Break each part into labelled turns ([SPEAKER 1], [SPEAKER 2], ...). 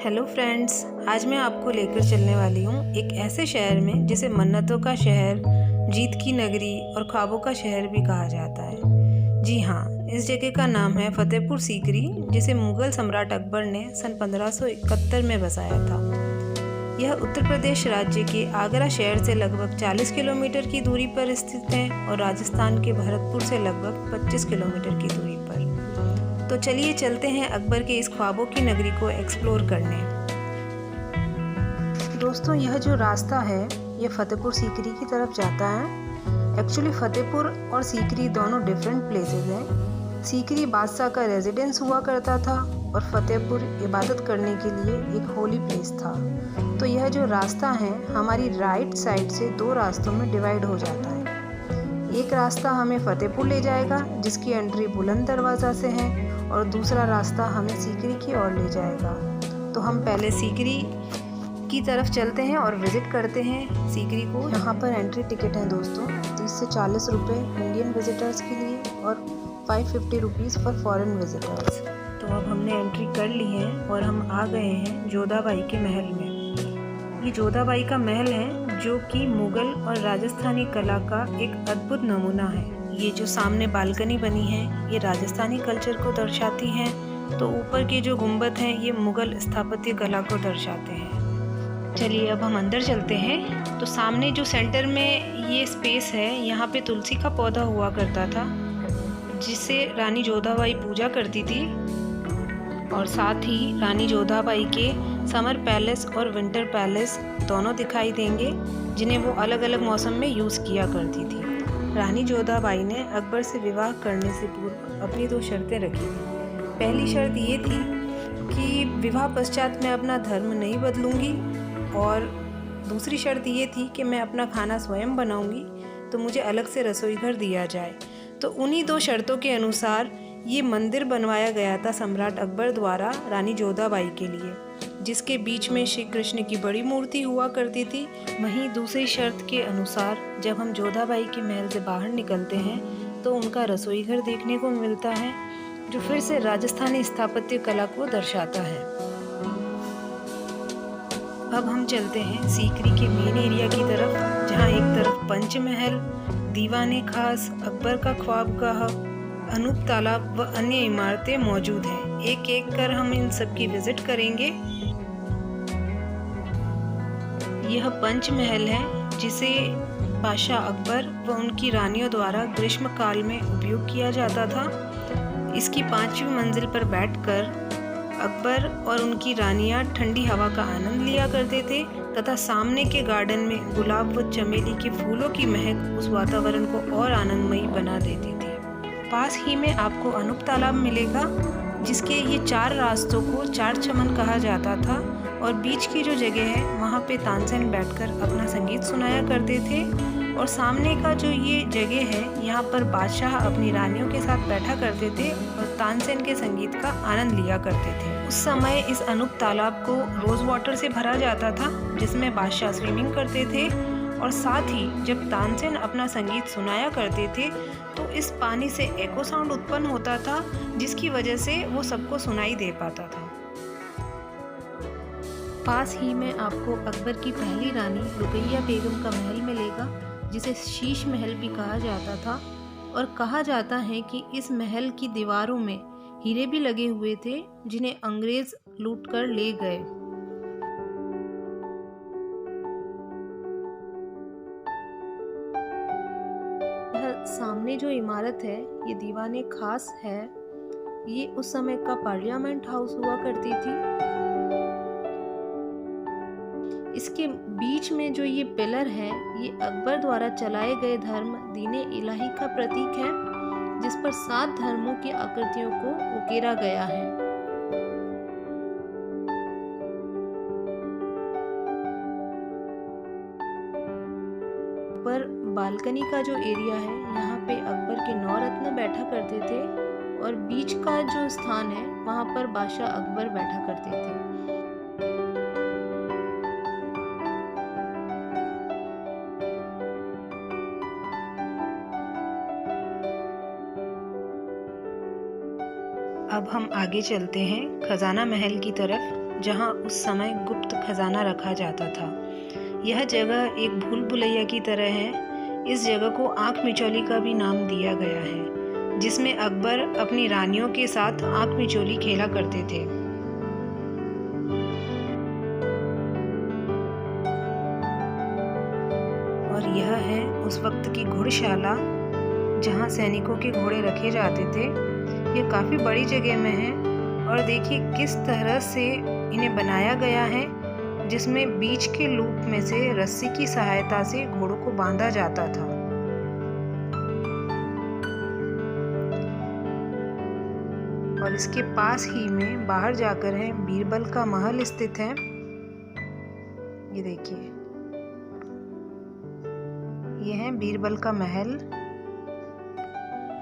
[SPEAKER 1] Hello friends, आज मैं आपको लेकर चलने वाली हूँ एक ऐसे शहर में जिसे मन्नतों का शहर, जीत की नगरी और ख्वाबों का शहर भी कहा जाता है। जी हाँ, इस जगह का नाम है फतेहपुर सीकरी, जिसे मुगल सम्राट अकबर ने सन 1571 में बसाया था। यह उत्तर प्रदेश राज्य के आगरा शहर से लगभग 40 किलोमीटर की दूरी पर स्थित है और राजस्थान के भरतपुर से लगभग 25 किलोमीटर की दूरी पर। तो चलिए चलते हैं अकबर के इस ख्वाबों की नगरी को एक्सप्लोर करने। दोस्तों, यह जो रास्ता है यह फतेहपुर सीकरी की तरफ जाता है। एक्चुअली फतेहपुर और सीकरी दोनों डिफरेंट प्लेसेस हैं। सीकरी बादशाह का रेजिडेंस हुआ करता था और फतेहपुर इबादत करने के लिए एक होली प्लेस था। तो यह जो रास्ता है हमारी राइट साइड से दो रास्तों में डिवाइड हो जाता है। एक रास्ता हमें फतेहपुर ले जाएगा जिसकी एंट्री बुलंद दरवाज़ा से है और दूसरा रास्ता हमें सीकरी की ओर ले जाएगा। तो हम पहले सीकरी की तरफ चलते हैं और विज़िट करते हैं सीकरी को। यहाँ पर एंट्री टिकट है दोस्तों 30 से 40 रुपये इंडियन विजिटर्स के लिए और 550 रुपीज़ फॉर फॉरेन विजिटर्स। तो अब हमने एंट्री कर ली है और हम आ गए हैं जोधाबाई के महल में। ये जोधाबाई का महल है जो कि मुगल और राजस्थानी कला का एक अद्भुत नमूना है। ये जो सामने बालकनी बनी है ये राजस्थानी कल्चर को दर्शाती हैं, तो ऊपर के जो गुंबद हैं ये मुगल स्थापत्य कला को दर्शाते हैं। चलिए अब हम अंदर चलते हैं। तो सामने जो सेंटर में ये स्पेस है यहाँ पे तुलसी का पौधा हुआ करता था जिसे रानी जोधाबाई पूजा करती थी, और साथ ही रानी जोधाबाई के समर पैलेस और विंटर पैलेस दोनों दिखाई देंगे जिन्हें वो अलग अलग मौसम में यूज़ किया करती थी। रानी जोधाबाई ने अकबर से विवाह करने से पूर्व अपनी दो शर्तें रखी थी। पहली शर्त ये थी कि विवाह पश्चात मैं अपना धर्म नहीं बदलूंगी, और दूसरी शर्त ये थी कि मैं अपना खाना स्वयं बनाऊंगी, तो मुझे अलग से रसोई घर दिया जाए। तो उन्हीं दो शर्तों के अनुसार ये मंदिर बनवाया गया था सम्राट अकबर द्वारा रानी जोधाबाई के लिए, जिसके बीच में श्री कृष्ण की बड़ी मूर्ति हुआ करती थी। वहीं दूसरी शर्त के अनुसार जब हम जोधाबाई के महल से बाहर निकलते हैं तो उनका रसोई घर देखने को मिलता है जो फिर से राजस्थानी स्थापत्य कला को दर्शाता है। अब हम चलते हैं सीकरी के मेन एरिया की तरफ, जहाँ एक तरफ पंचमहल, दीवाने खास, अकबर का ख्वाबगाह, अनूप तालाब व अन्य इमारतें मौजूद हैं। एक एक कर हम इन सब की विजिट करेंगे। यह पंचमहल है जिसे बादशाह अकबर व उनकी रानियों द्वारा ग्रीष्म काल में उपयोग किया जाता था। इसकी 5वीं मंजिल पर बैठकर अकबर और उनकी रानियां ठंडी हवा का आनंद लिया करते थे तथा सामने के गार्डन में गुलाब व चमेली के फूलों की महक उस वातावरण को और आनंदमयी बना देती थी। पास ही में आपको अनूप तालाब मिलेगा जिसके ये 4 रास्तों को 4 चमन कहा जाता था, और बीच की जो जगह है वहाँ पे तानसेन बैठकर अपना संगीत सुनाया करते थे, और सामने का जो ये जगह है यहाँ पर बादशाह अपनी रानियों के साथ बैठा करते थे और तानसेन के संगीत का आनंद लिया करते थे। उस समय इस अनूप तालाब को रोज़ वाटर से भरा जाता था जिसमें बादशाह स्विमिंग करते थे, और साथ ही जब तानसेन अपना संगीत सुनाया करते थे तो इस पानी से एको साउंड उत्पन्न होता था जिसकी वजह से वो सबको सुनाई दे पाता था। पास ही में आपको अकबर की पहली रानी रुकैया बेगम का महल मिलेगा जिसे शीश महल भी कहा जाता था, और कहा जाता है कि इस महल की दीवारों में हीरे भी लगे हुए थे जिन्हें अंग्रेज लूट कर ले गए। सामने जो इमारत है ये दीवाने खास है। ये उस समय का पार्लियामेंट हाउस हुआ करती थी। इसके बीच में जो ये पिलर है ये अकबर द्वारा चलाए गए धर्म दीने इलाही का प्रतीक है, जिस पर 7 धर्मों की आकृतियों को उकेरा गया है। पर बालकनी का जो एरिया है यहाँ पे अकबर के 9 रत्न बैठा करते थे, और बीच का जो स्थान है वहाँ पर बादशाह अकबर बैठा करते थे। अब हम आगे चलते हैं खजाना महल की तरफ, जहां उस समय गुप्त खजाना रखा जाता था। यह जगह एक भूल भुलैया की तरह है। इस जगह को आँख मिचौली का भी नाम दिया गया है, जिसमें अकबर अपनी रानियों के साथ आँख मिचौली खेला करते थे। और यह है उस वक्त की घुड़शाला जहां सैनिकों के घोड़े रखे जाते थे। यह काफ़ी बड़ी जगह में है और देखिए किस तरह से इन्हें बनाया गया है, जिसमें बीच के लूप में से रस्सी की सहायता से घोड़ों को बांधा जाता था। और इसके पास ही में बाहर जाकर है बीरबल का महल स्थित है। ये देखिए, ये है बीरबल का महल।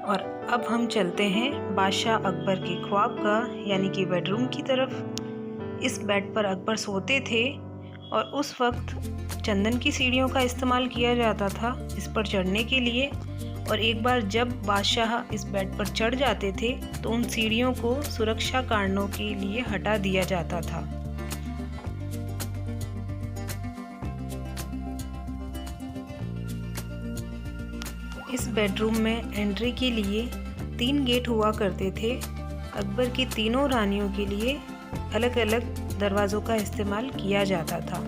[SPEAKER 1] और अब हम चलते हैं बादशाह अकबर के ख्वाब का यानी कि बेडरूम की तरफ। इस बेड पर अकबर सोते थे और उस वक्त चंदन की सीढ़ियों का इस्तेमाल किया जाता था इस पर चढ़ने के लिए। और एक बार जब बादशाह इस बेड पर चढ़ जाते थे तो उन सीढ़ियों को सुरक्षा कारणों के लिए हटा दिया जाता था। इस बेडरूम में एंट्री के लिए 3 गेट हुआ करते थे। अकबर की तीनों रानियों के लिए अलग अलग दरवाज़ों का इस्तेमाल किया जाता था।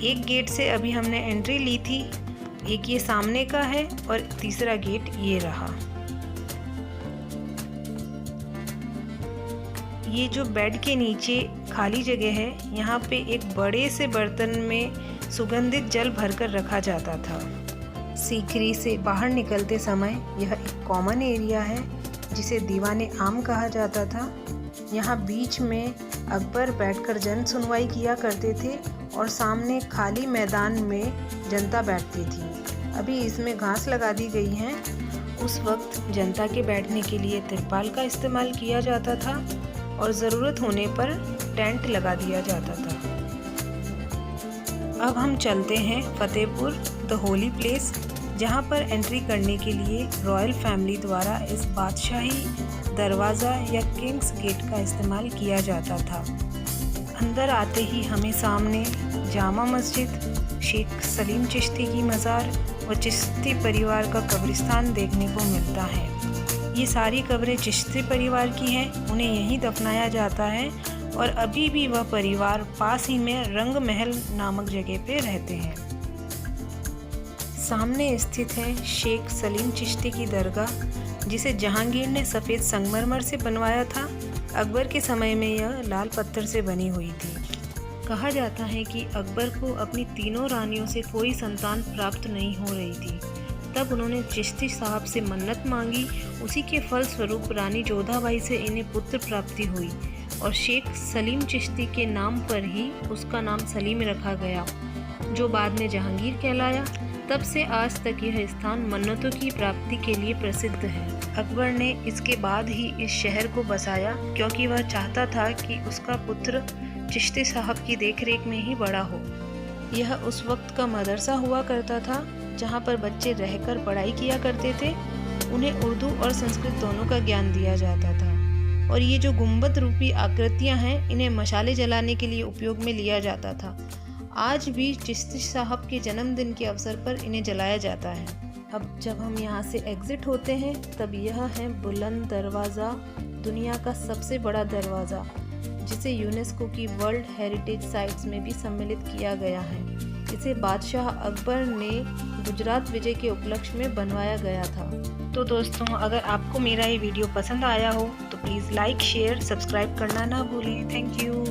[SPEAKER 1] एक गेट से अभी हमने एंट्री ली थी, एक ये सामने का है और तीसरा गेट ये रहा। ये जो बेड के नीचे खाली जगह है, यहाँ पे एक बड़े से बर्तन में सुगंधित जल भरकर रखा जाता था। सीकरी से बाहर निकलते समय यह एक कॉमन एरिया है जिसे दीवाने आम कहा जाता था। यहाँ बीच में अकबर बैठकर जन सुनवाई किया करते थे और सामने खाली मैदान में जनता बैठती थी। अभी इसमें घास लगा दी गई है। उस वक्त जनता के बैठने के लिए तिरपाल का इस्तेमाल किया जाता था और ज़रूरत होने पर टेंट लगा दिया जाता था। अब हम चलते हैं फतेहपुर द होली प्लेस, जहां पर एंट्री करने के लिए रॉयल फैमिली द्वारा इस बादशाही दरवाज़ा या किंग्स गेट का इस्तेमाल किया जाता था। अंदर आते ही हमें सामने जामा मस्जिद, शेख सलीम चिश्ती की मज़ार और चिश्ती परिवार का कब्रिस्तान देखने को मिलता है। ये सारी कब्रें चिश्ती परिवार की हैं, उन्हें यहीं दफनाया जाता है और अभी भी वह परिवार पास ही में रंग महल नामक जगह पे रहते हैं। सामने स्थित है शेख सलीम चिश्ती की दरगाह, जिसे जहांगीर ने सफ़ेद संगमरमर से बनवाया था। अकबर के समय में यह लाल पत्थर से बनी हुई थी। कहा जाता है कि अकबर को अपनी तीनों रानियों से कोई संतान प्राप्त नहीं हो रही थी। तब उन्होंने चिश्ती साहब से मन्नत मांगी। उसी के फलस्वरूप रानी जोधाबाई से इन्हें पुत्र प्राप्ति हुई और शेख सलीम चिश्ती के नाम पर ही उसका नाम सलीम रखा गया, जो बाद में जहांगीर कहलाया। तब से आज तक यह स्थान मन्नतों की प्राप्ति के लिए प्रसिद्ध है। अकबर ने इसके बाद ही इस शहर को बसाया, क्योंकि वह चाहता था कि उसका पुत्र चिश्ती साहब की देखरेख में ही बड़ा हो। यह उस वक्त का मदरसा हुआ करता था, जहाँ पर बच्चे रहकर पढ़ाई किया करते थे। उन्हें उर्दू और संस्कृत दोनों का ज्ञान दिया जाता था। और ये जो गुंबद रूपी आकृतियाँ हैं, इन्हें मशाले जलाने के लिए उपयोग में लिया जाता था। आज भी चिश्ती साहब के जन्मदिन के अवसर पर इन्हें जलाया जाता है। अब जब हम यहाँ से एग्जिट होते हैं, तब यह है बुलंद दरवाज़ा, दुनिया का सबसे बड़ा दरवाज़ा, जिसे यूनेस्को की वर्ल्ड हेरिटेज साइट्स में भी सम्मिलित किया गया है। इसे बादशाह अकबर ने गुजरात विजय के उपलक्ष्य में बनवाया गया था। तो दोस्तों, अगर आपको मेरा ये वीडियो पसंद आया हो तो प्लीज़ लाइक, शेयर, सब्सक्राइब करना ना भूलें। Thank you.